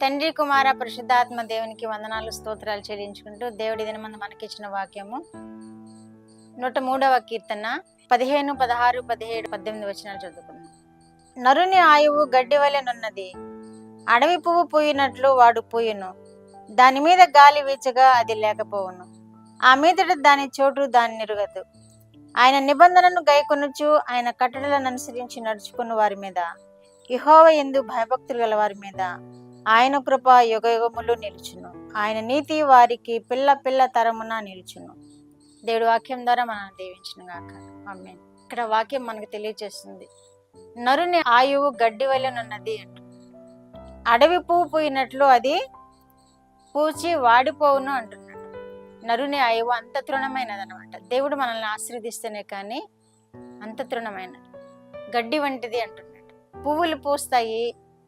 తండ్రి కుమార పరిశుద్ధాత్మ దేవునికి వందనాలు స్తోత్రాలు చెల్లించుకుంటూ దేవుడి దినమందు మనకిచ్చిన వాక్యము 103వ కీర్తన 15, 16, 17, 18 వచనాలు చదువుకుందాం. నరుని ఆయువు గడ్డి వలెనున్నది, అడవి పువ్వు పూయినట్లు వాడు పూయును. దాని మీద గాలి వీచగా అది లేకపోవును, ఆ మీదట దాని చోటు దాని నిరుగదు. ఆయన నిబంధనను గైకొనుచు ఆయన కట్టడలను అనుసరించి నడుచుకున్న వారి మీద, యెహోవా యందు భయభక్తులు గల వారి మీద ఆయన కృప యుగయుగములు నిలుచును. ఆయన నీతి వారికి పిల్ల పిల్ల తరమున నిలుచును. దేవుడి వాక్యం ద్వారా మనం దీవించును గాక. ఆమేన్. ఇక్కడ వాక్యం మనకు తెలియజేస్తుంది, నరుని ఆయువు గడ్డి వలెనున్నది అంట. అడవి పువ్వు పూయినట్లు అది పూచి వాడిపోవును అంటున్నాడు. నరుని ఆయువు అంత తృణమైనది అనమాట. దేవుడు మనల్ని ఆశీర్వదిస్తేనే కానీ అంత తృణమైనది, గడ్డి వంటిది అంటున్నాడు. పువ్వులు పూస్తాయి,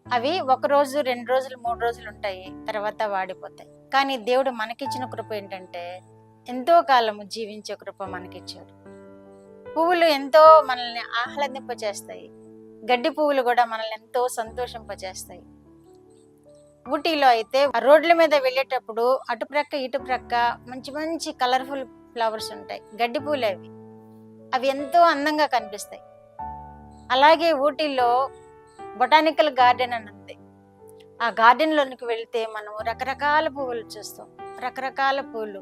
అవి 1 రోజు 2 రోజులు 3 రోజులు ఉంటాయి, తర్వాత వాడిపోతాయి. కానీ దేవుడు మనకిచ్చిన కృప ఏంటంటే ఎంతో కాలము జీవించే కృప మనకిచ్చాడు. పువ్వులు ఎంతో మనల్ని ఆహ్లాదింపచేస్తాయి, గడ్డి పువ్వులు కూడా మనల్ని ఎంతో సంతోషింపచేస్తాయి. ఊటీలో అయితే ఆ రోడ్ల మీద వెళ్ళేటప్పుడు అటుప్రక్క ఇటుప్రక్క మంచి మంచి కలర్ఫుల్ ఫ్లవర్స్ ఉంటాయి, గడ్డి పువ్వులు. అవి ఎంతో అందంగా కనిపిస్తాయి. అలాగే ఊటీలో బొటానికల్ గార్డెన్ అని ఉంది. ఆ గార్డెన్లోనికి వెళ్తే మనం రకరకాల పువ్వులు చూస్తాం. రకరకాల పువ్వులు,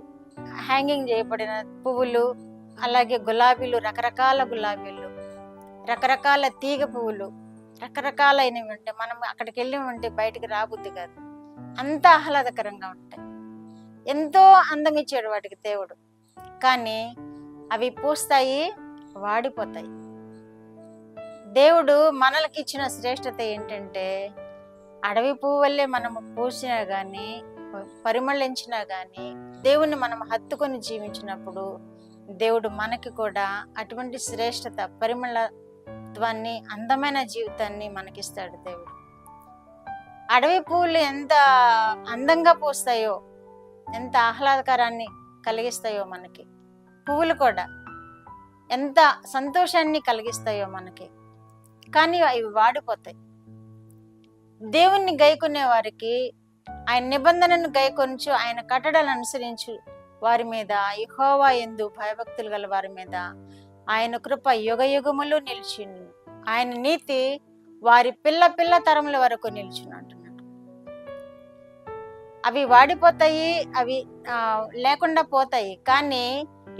హ్యాంగింగ్ చేయబడిన పువ్వులు, అలాగే గులాబీలు, రకరకాల గులాబీలు, రకరకాల తీగ పువ్వులు, రకరకాలైనవి ఉంటాయి. మనం అక్కడికి వెళ్ళి ఉంటే బయటికి రాబుద్ది కాదు, అంత ఆహ్లాదకరంగా ఉంటాయి. ఎంతో అందం ఇచ్చాడు వాటికి దేవుడు. కానీ అవి పూస్తాయి, వాడిపోతాయి. దేవుడు మనలకి ఇచ్చిన శ్రేష్టత ఏంటంటే అడవి పువ్వు వల్లే మనము పూసినా గానీ పరిమళించినా గానీ దేవుణ్ణి మనం హత్తుకొని జీవించినప్పుడు దేవుడు మనకి కూడా అటువంటి శ్రేష్టత, పరిమళత్వాన్ని, అందమైన జీవితాన్ని మనకిస్తాడు దేవుడు. అడవి పువ్వులు ఎంత అందంగా పూస్తాయో, ఎంత ఆహ్లాదకరాన్ని కలిగిస్తాయో మనకి, పువ్వులు కూడా ఎంత సంతోషాన్ని కలిగిస్తాయో మనకి. కానీ అవి వాడిపోతాయి. దేవుణ్ణి గైకొనే వారికి, ఆయన నిబంధనను గైకొనుచు ఆయన కట్టడలను అనుసరించు వారి మీద, యెహోవా యందు భయభక్తులు గల వారి మీద ఆయన కృప యుగయుగములు నిలిచిను. ఆయన నీతి వారి పిల్ల పిల్ల తరముల వరకు నిలిచును అంటున్నాడు. అవి వాడిపోతాయి, అవి లేకుండా పోతాయి. కానీ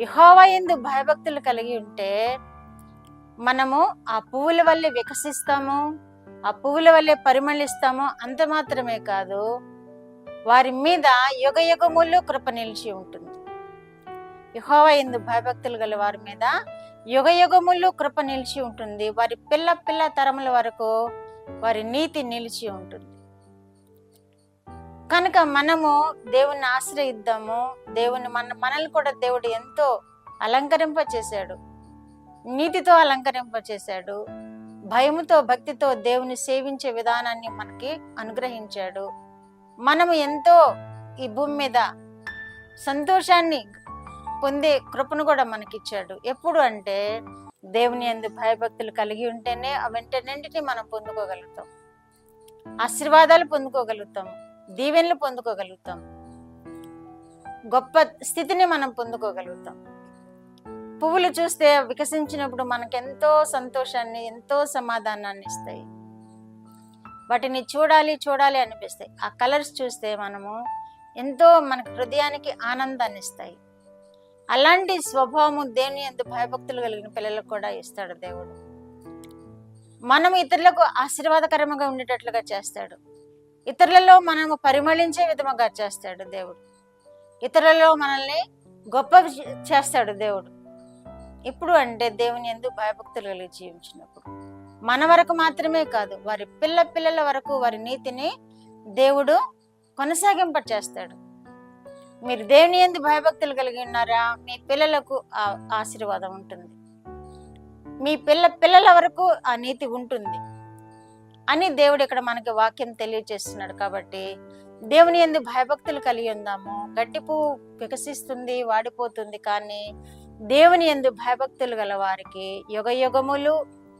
యెహోవా యందు భయభక్తులు కలిగి ఉంటే మనము ఆ పువ్వుల వల్లే వికసిస్తాము, ఆ పువ్వుల వల్లే పరిమళిస్తాము. అంత మాత్రమే కాదు, వారి మీద యుగయుగములు కృప నిలిచి ఉంటుంది. యెహోవా యందు భయభక్తులు గల వారి మీద యుగయుగములు కృప నిలిచి ఉంటుంది. వారి పిల్ల పిల్ల తరముల వరకు వారి నీతి నిలిచి ఉంటుంది. కనుక మనము దేవుణ్ణి ఆశ్రయిద్దాము. దేవుని మనల్ని కూడా దేవుడు ఎంతో అలంకరింపచేశాడు, నీతితో అలంకరింపచేశాడు. భయముతో భక్తితో దేవుని సేవించే విధానాన్ని మనకి అనుగ్రహించాడు. మనము ఎంతో ఈ భూమి మీద సంతోషాన్ని పొందే కృపను కూడా మనకిచ్చాడు. ఎప్పుడు అంటే దేవుని యందు భయభక్తులు కలిగి ఉంటేనే అవన్నిటిని మనం పొందుకోగలుగుతాం, ఆశీర్వాదాలు పొందుకోగలుగుతాం, దీవెనలు పొందుకోగలుగుతాం, గొప్ప స్థితిని మనం పొందుకోగలుగుతాం. పువ్వులు చూస్తే వికసించినప్పుడు మనకెంతో సంతోషాన్ని, ఎంతో సమాధానాన్ని ఇస్తాయి. వాటిని చూడాలి చూడాలి అనిపిస్తాయి. ఆ కలర్స్ చూస్తే మనము ఎంతో మనకు హృదయానికి ఆనందాన్ని ఇస్తాయి. అలాంటి స్వభావము దేవుని యందు భయభక్తులు కలిగిన పిల్లలకు కూడా ఇస్తాడు దేవుడు. మనం ఇతరులకు ఆశీర్వాదకరంగా ఉండేటట్లుగా చేస్తాడు. ఇతరులలో మనము పరిమళించే విధముగా చేస్తాడు దేవుడు. ఇతరులలో మనల్ని గొప్ప చేస్తాడు దేవుడు. ఇప్పుడు అంటే దేవుని యందు భయభక్తులు కలిగి జీవించినప్పుడు మన వరకు మాత్రమే కాదు, వారి పిల్ల పిల్లల వరకు వారి నీతిని దేవుడు కొనసాగింప చేస్తాడు. మీరు దేవుని యందు భయభక్తులు కలిగి ఉన్నారా, మీ పిల్లలకు ఆశీర్వాదం ఉంటుంది, మీ పిల్లల వరకు ఆ నీతి ఉంటుంది అని దేవుడు ఇక్కడ మనకి వాక్యం తెలియజేస్తున్నాడు. కాబట్టి దేవుని యందు భయభక్తులు కలిగి ఉందాము. గడ్డి పువ్వు వికసిస్తుంది, వాడిపోతుంది, కానీ దేవుని యందు భయభక్తులు గల వారికి యుగయుగములు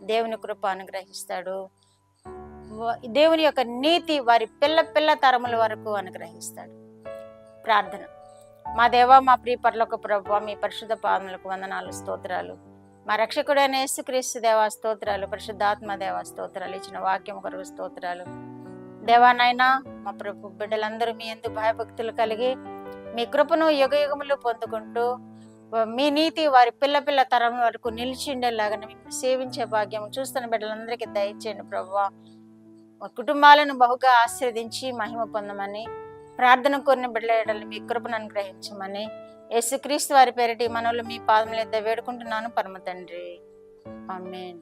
దేవుని కృప అనుగ్రహిస్తాడు. దేవుని యొక్క నీతి వారి పిల్ల పిల్ల తరముల వరకు అనుగ్రహిస్తాడు. ప్రార్థన. మా దేవ, మా ప్రియ పరలోక ప్రభువా, మీ పరిశుద్ధ పాదములకు వందనాలు, స్తోత్రాలు. మా రక్షకుడైన యేసుక్రీస్తు దేవా స్తోత్రాలు, పరిశుద్ధాత్మ దేవా స్తోత్రాలు, ఇచ్చిన వాక్యం కొరకు స్తోత్రాలు. దేవానైనా మా ప్రభు బిడ్డలందరూ మీ యందు భయభక్తులు కలిగి మీ కృపను యుగ యుగములు పొందుకుంటూ మీ నీతి వారి పిల్ల పిల్ల తరం వరకు నిలిచిండేలాగా మిమ్మల్ని సేవించే భాగ్యం చూస్తున్న బిడ్డలందరికీ దయచేయండి ప్రభువా. కుటుంబాలను బహుగా ఆశీర్వదించి మహిమ పొందమని, ప్రార్థన కోరిన బిడ్డల మీ కృపను అనుగ్రహించమని యేసుక్రీస్తు వారి పేరిటి మనవులు మీ పాదముల యొద్ద వేడుకుంటున్నాను పరమ తండ్రి. ఆమేన్.